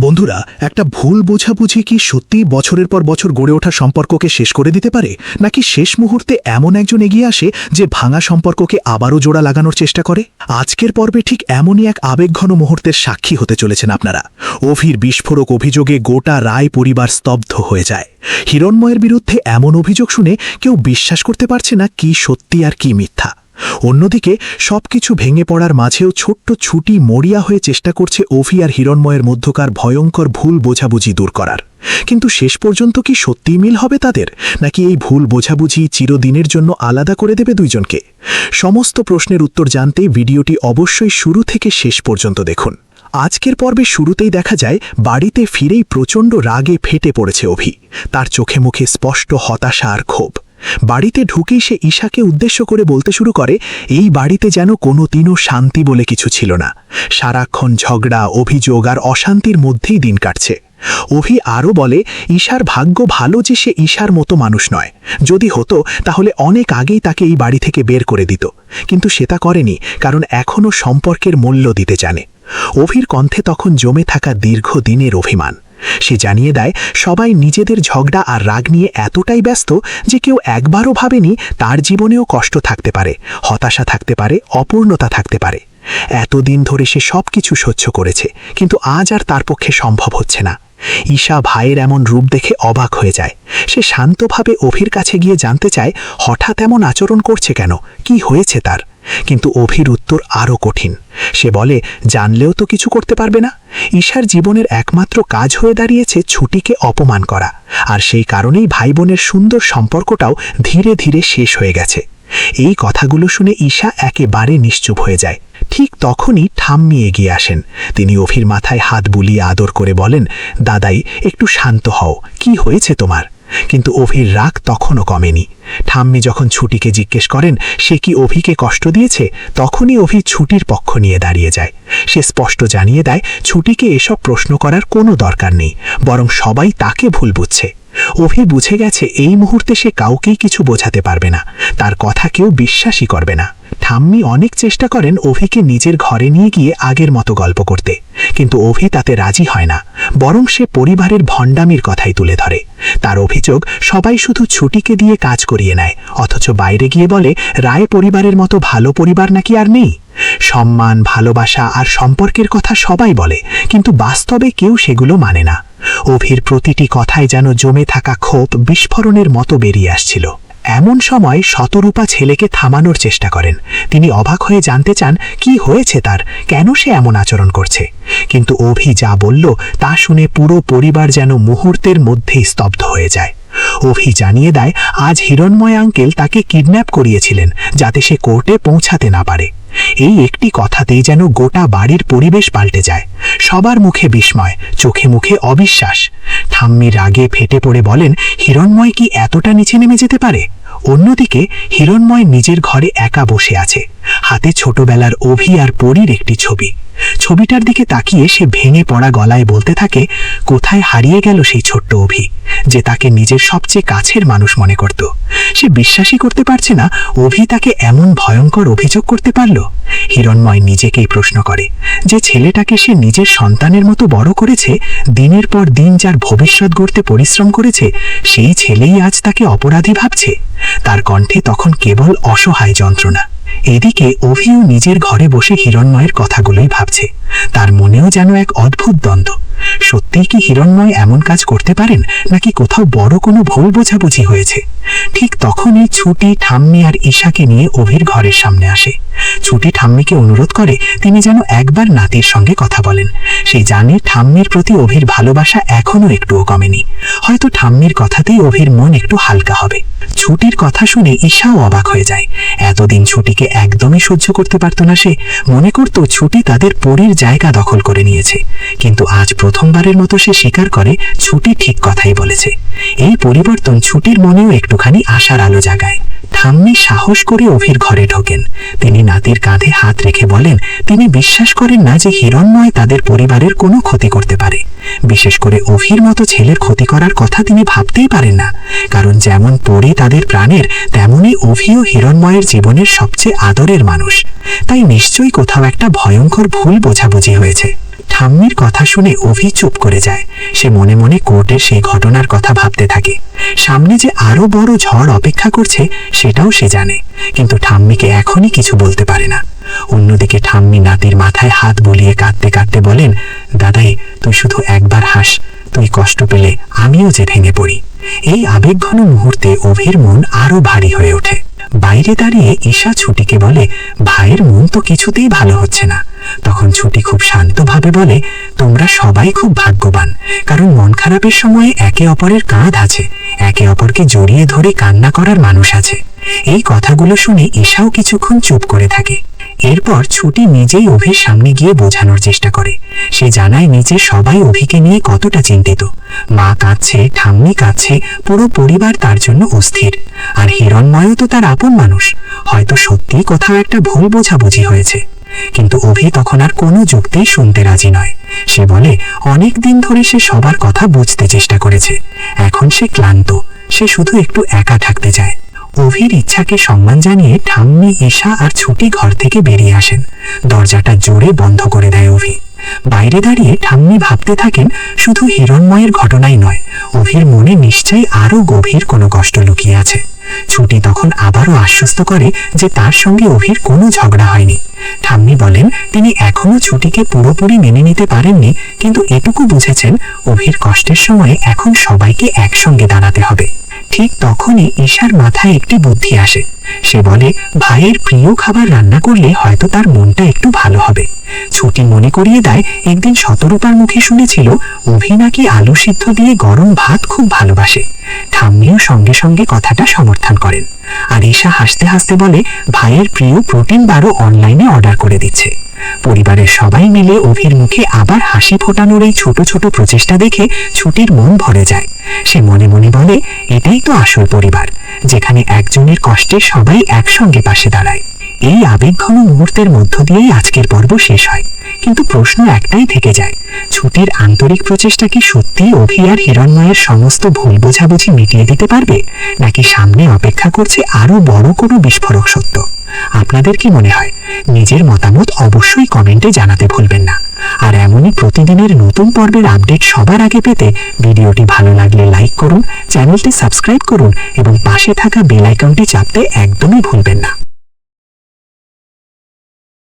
বন্ধুরা, একটা ভুল বোঝাবুঝি কি সত্যি বছরের পর বছর গড়ে ওঠা সম্পর্ককে শেষ করে দিতে পারে, নাকি শেষ মুহূর্তে এমন একজন এগিয়ে আসে যে ভাঙা সম্পর্ককে আবারও জোড়া লাগানোর চেষ্টা করে? আজকের পর্বে ঠিক এমনই এক আবেগঘন মুহূর্তের সাক্ষী হতে চলেছেন আপনারা। অভির বিস্ফোরক অভিযোগে গোটা রায় পরিবার স্তব্ধ হয়ে যায়। হিরণ্ময়ের বিরুদ্ধে এমন অভিযোগ শুনে কেউ বিশ্বাস করতে পারছে না কি সত্যি আর কি মিথ্যা। অন্যদিকে সবকিছু ভেঙে পড়ার মাঝেও ছোট্ট ছুটি মরিয়া হয়ে চেষ্টা করছে অভি আর হিরণ্ময়ের মধ্যকার ভয়ঙ্কর ভুল বোঝাবুঝি দূর করার। কিন্তু শেষ পর্যন্ত কি সত্যিই মিল হবে তাদের, নাকি এই ভুল বোঝাবুঝি চিরদিনের জন্য আলাদা করে দেবে দুইজনকে? সমস্ত প্রশ্নের উত্তর জানতে ভিডিওটি অবশ্যই শুরু থেকে শেষ পর্যন্ত দেখুন। আজকের পর্বে শুরুতেই দেখা যায় বাড়িতে ফিরেই প্রচণ্ড রাগে ফেটে পড়েছে অভি। তার চোখে মুখে স্পষ্ট হতাশা আর ক্ষোভ। বাড়িতে ঢুকেই সে ঈশাকে উদ্দেশ্য করে বলতে শুরু করে, এই বাড়িতে যেন কোনোদিনও শান্তি বলে কিছু ছিল না। সারাক্ষণ ঝগড়া, অভিযোগ আর অশান্তির মধ্যেই দিন কাটছে। অভি আরও বলে, ঈশার ভাগ্য ভালো যে সে ঈশার মতো মানুষ নয়। যদি হতো তাহলে অনেক আগেই তাকে এই বাড়ি থেকে বের করে দিত, কিন্তু সে তা করেনি, কারণ এখনও সম্পর্কের মূল্য দিতে জানে। অভির কণ্ঠে তখন জমে থাকা দীর্ঘদিনের অভিমান। সে জানিয়ে দেয়, সবাই নিজেদের ঝগড়া আর রাগ নিয়ে এতটাই ব্যস্ত যে কেউ একবারও ভাবেনি তার জীবনেও কষ্ট থাকতে পারে, হতাশা থাকতে পারে, অপূর্ণতা থাকতে পারে। এতদিন ধরে সে সব কিছু সহ্য করেছে, কিন্তু আজ আর তার পক্ষে সম্ভব হচ্ছে না। ঈশা ভাইয়ের এমন রূপ দেখে অবাক হয়ে যায়। সে শান্তভাবে অভির কাছে গিয়ে জানতে চায়, হঠাৎ এমন আচরণ করছে কেন, কি হয়েছে তার? কিন্তু অভির উত্তর আরও কঠিন। সে বলে, জানলেও তো কিছু করতে পারবে না। ঈশার জীবনের একমাত্র কাজ হয়ে দাঁড়িয়েছে ছুটিকে অপমান করা, আর সেই কারণেই ভাই বোনের সুন্দর সম্পর্কটাও ধীরে ধীরে শেষ হয়ে গেছে। এই কথাগুলো শুনে ঈশা একেবারে নিশ্চুপ হয়ে যায়। ঠিক তখনই ঠাম্মি এগিয়ে আসেন। তিনি অভির মাথায় হাত বুলিয়ে আদর করে বলেন, দাদাই, একটু শান্ত হও, কি হয়েছে তোমার? কিন্তু অভির রাগ তখনও কমেনি। ঠাম্মি যখন ছুটিকে জিজ্ঞেস করেন সে কি অভিকে কষ্ট দিয়েছে, তখনই অভি ছুটির পক্ষ নিয়ে দাঁড়িয়ে যায়। সে স্পষ্ট জানিয়ে দেয়, ছুটিকে এসব প্রশ্ন করার কোনো দরকার নেই, বরং সবাই তাকে ভুল বুঝছে। অভি বুঝে গেছে এই মুহূর্তে সে কাউকেই কিছু বোঝাতে পারবে না, তার কথা কেউ বিশ্বাসই করবে না। ঠাম্মি অনেক চেষ্টা করেন অভিকে নিজের ঘরে নিয়ে গিয়ে আগের মতো গল্প করতে, কিন্তু অভি তাতে রাজি হয় না, বরং সে পরিবারের ভণ্ডামির কথাই তুলে ধরে। তার অভিযোগ, সবাই শুধু ছুটিকে দিয়ে কাজ করিয়ে নেয়, অথচ বাইরে গিয়ে বলে রায় পরিবারের মতো ভালো পরিবার নাকি আর নেই। সম্মান, ভালোবাসা আর সম্পর্কের কথা সবাই বলে, কিন্তু বাস্তবে কেউ সেগুলো মানে না। অভির প্রতিটি কথায় যেন জমে থাকা ক্ষোভ বিস্ফোরণের মতো বেরিয়ে আসছিল। এমন সময় শতরূপা ছেলেকে থামানোর চেষ্টা করেন। তিনি অবাক হয়ে জানতে চান কি হয়েছে তার, কেন সে এমন আচরণ করছে। কিন্তু অভি যা বলল তা শুনে পুরো পরিবার যেন মুহূর্তের মধ্যেই স্তব্ধ হয়ে যায়। অভি জানিয়ে দেয়, আজ হিরণ্ময় আঙ্কেল তাকে কিডন্যাপ করিয়েছিলেন যাতে সে কোর্টে পৌঁছাতে না পারে। এই একটি কথাতেই যেন গোটা বাড়ির পরিবেশ পাল্টে যায়। সবার মুখে বিস্ময়, চোখে মুখে অবিশ্বাস। ঠাম্মি রাগে ফেটে পড়ে বলেন, হিরণ্ময় কি এতটা নিচে নেমে যেতে পারে? অন্যদিকে হিরণ্ময় নিজের ঘরে একা বসে আছে, হাতে ছোটবেলার অভি আর পরীর একটি ছবি। ছবিটার দিকে তাকিয়ে সে ভেঙে পড়া গলায় বলতে থাকে, কোথায় হারিয়ে গেল সেই ছোট্ট অভি, যে তাকে নিজের সবচেয়ে কাছের মানুষ মনে করত। সে বিশ্বাসই করতে পারছে না অভি তাকে এমন ভয়ঙ্কর অভিযোগ করতে পারল। হিরণ্ময় নিজেকেই প্রশ্ন করে, যে ছেলেটাকে সে নিজের সন্তানের মতো বড় করেছে, দিনের পর দিন যার ভবিষ্যৎ গড়তে পরিশ্রম করেছে, সেই ছেলেই আজ তাকে অপরাধী ভাবছে। তার কণ্ঠে তখন কেবল অসহায় যন্ত্রণা। এদিকে অভিও নিজের ঘরে বসে হিরণ্ময়ের কথাগুলোই ভাবছে। তার মনেও যেন এক অদ্ভুত দ্বন্দ্ব। সত্যিই কি হিরণ্ময় এমন কাজ করতে পারেন, নাকি কোথাও বড় কোনো ভুল বোঝাবুঝি হয়েছে? ঠিক তখনই ছুটি, ঠাম্মি আর ঈশাকে নিয়ে অভির ঘরের সামনে আসে। ছুটি ঠাম্মিকে অনুরোধ করে তিনি যেন একবার নাতির সঙ্গে কথা বলেন। সে জানে ঠাম্মির প্রতি অভির ভালোবাসা এখনও একটুও কমেনি। হয়তো ঠাম্মির কথাতেই অভির মন একটু হালকা হবে। ছুটির কথা শুনে ঈশাও অবাক হয়ে যায়। এতদিন ছুটিকে একদমই সহ্য করতে পারত না সে। মনে করত ছুটি তাদের পরীর জায়গা দখল করে নিয়েছে, কিন্তু আজ প্রথমবারের মতো সে স্বীকার করে ছুটি ঠিক কথাই বলেছে। এই পরিবর্তন ছুটির মনেও একটুখানি আশার আলো জাগায়। ঠাম্মি সাহস করে অভির ঘরে ঢোকেন। তিনি নাতির কাঁধে হাত রেখে বলেন, তিনি বিশ্বাস করেন না যে হিরণ্ময় তাদের পরিবারের কোনো ক্ষতি করতে পারে। বিশেষ করে অভির মতো ছেলের ক্ষতি করার কথা তিনি ভাবতেই পারেন না, কারণ যেমন পরি তাদের প্রাণের, তেমনই অভিও হিরণ্ময়ের জীবনের সবচেয়ে আদরের মানুষ। তাই নিশ্চয়ই কোথাও একটা ভয়ঙ্কর ভুল বোঝাবুঝি হয়েছে। ঠাম্মির কথা শুনে অভি চুপ করে যায়। সে মনে মনে কোর্টের সেই ঘটনার কথা ভাবতে থাকে। সামনে যে আরো বড় ঝড় অপেক্ষা করছে সেটাও সে জানে, কিন্তু ঠাম্মিকে এখনই কিছু বলতে পারে না। অন্যদিকে ঠাম্মি নাতির মাথায় হাত বুলিয়ে কাঁদতে কাঁদতে বলেন, দাদাই তুই শুধু একবার হাস, তুই কষ্ট পেলে আমিও যে ভেঙে পড়ি। এই আবেগঘন মুহূর্তে অভির মন আরো ভারী হয়ে ওঠে। বাইরে দাঁড়িয়ে ঈশা ছুটিকে বলে, ভাইয়ের মন তো কিছুতেই ভালো হচ্ছে না। তখন ছুটি খুব শান্তভাবে বলে, তোমরা সবাই খুব ভাগ্যবান, কারণ মন খারাপের সময়ে একে অপরের কাঁধ আছে, একে অপরকে জড়িয়ে ধরে কান্না করার মানুষ আছে। এই কথাগুলো শুনে ঈশাও কিছুক্ষণ চুপ করে থাকে। এরপর ছুটি নিজেই অভির সামনে গিয়ে বোঝানোর চেষ্টা করে। সে জানায় নিচে সবাই অভিকে নিয়ে কতটা চিন্তিত। মা কাঁদছে, ঠাম্মি কাঁদছে, পুরো পরিবার তার জন্য অস্থির। আর হিরণময়ও তো তার আপন মানুষ, হয়তো সত্যি কোথাও একটা ভুল বোঝাবুঝি হয়েছে। কিন্তু অভি তখন আর কোনো যুক্তিই শুনতে রাজি নয়। সে বলে, অনেক দিন ধরে সে সবার কথা বুঝতে চেষ্টা করেছে, এখন সে ক্লান্ত, সে শুধু একটু একা থাকতে চায়। অভির ইচ্ছাকে সম্মান জানিয়ে ঠাম্মি, ঈশা আর ছুটি ঘর থেকে বেরিয়ে আসেন। দরজাটা জোরে বন্ধ করে দেয় অভি। বাইরে দাঁড়িয়ে ঠাম্মি ভাবতে থাকেন, শুধু হিরণময়ের ঘটনাই নয়, অভির মনে নিশ্চয়ই আরো গভীর কোনো কষ্ট লুকিয়ে আছে। ছুটি তখন আবারও আশ্বস্ত করে যে তার সঙ্গে অভির কোনো ঝগড়া হয়নি। ঠাম্মি বলেন, তিনি এখনো ছুটিকে পুরোপুরি মেনে নিতে পারেননি, কিন্তু এটুকু বুঝেছেন অভির কষ্টের সময়ে এখন সবাইকে একসঙ্গে দাঁড়াতে হবে। ঠিক তখনই ঈশার মাথায় একটি বুদ্ধি আসে। সে বলে, ভাইয়ের প্রিয় খাবার রান্না করলে হয়তো তার মনটা একটু ভালো হবে। ছুটি মনে করিয়ে দেয়, একদিন শতরূপার মুখে শুনেছিল অভি নাকি আলু সিদ্ধ দিয়ে গরম ভাত খুব ভালোবাসে। ঠাম্মিও সঙ্গে সঙ্গে কথাটা সমর্থন করেন। আর ঈশা হাসতে হাসতে বলে, ভাইয়ের প্রিয় প্রোটিন বারও অনলাইনে অর্ডার করে দিচ্ছে। পরিবারের সবাই মিলে অভির মুখে আবার হাসি ফোটানোর এই ছোট ছোট প্রচেষ্টা দেখে ছুটির মন ভরে যায়। সে মনে মনে বলে, এটাই তো আসল পরিবার, যেখানে একজনের কষ্টে সবাই একসঙ্গে পাশে দাঁড়ায়। এই আবেগঘন মুহূর্তের মধ্য দিয়েই আজকের পর্ব শেষ হয়। কিন্তু প্রশ্ন একটাই থেকে যায়, ছুটির আন্তরিক প্রচেষ্টা কি সত্যি অভি আর হিরণময়ের সমস্ত ভুল বোঝাবুঝি মিটিয়ে দিতে পারবে, নাকি সামনে অপেক্ষা করছে আরো বড় কোনো বিস্ফোরক সত্য? আপনাদের কি মনে হয়? নিজের মতামত অবশ্যই কমেন্টে জানাতে ভুলবেন না। আর এমনই প্রতিদিনের নতুন পর্বের আপডেট সবার আগে পেতে ভিডিওটি ভালো লাগলে লাইক করুন, চ্যানেলটি সাবস্ক্রাইব করুন এবং পাশে থাকা বেল আইকনটি চাপতে একদমই ভুলবেন না।